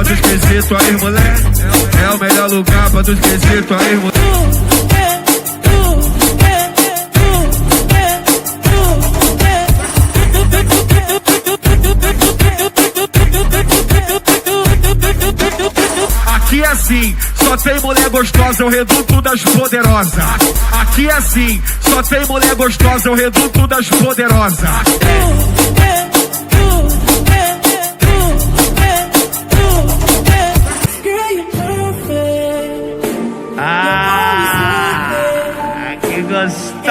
pra tu esquecer tua ex-mulher. É o melhor lugar pra tu esquecer tua ex-mulher. Aqui é assim, só tem mulher gostosa, é o reduto das poderosas. Aqui é assim, só tem mulher gostosa, é o reduto das poderosas. Ah, que gostosa!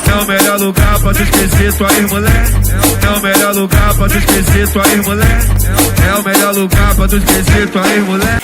É o melhor lugar pra tu esquecer tua ex-mulher. É o melhor lugar pra tu esquecer tua ex-mulher. É o melhor lugar pra tu esquecer tua ex-mulher.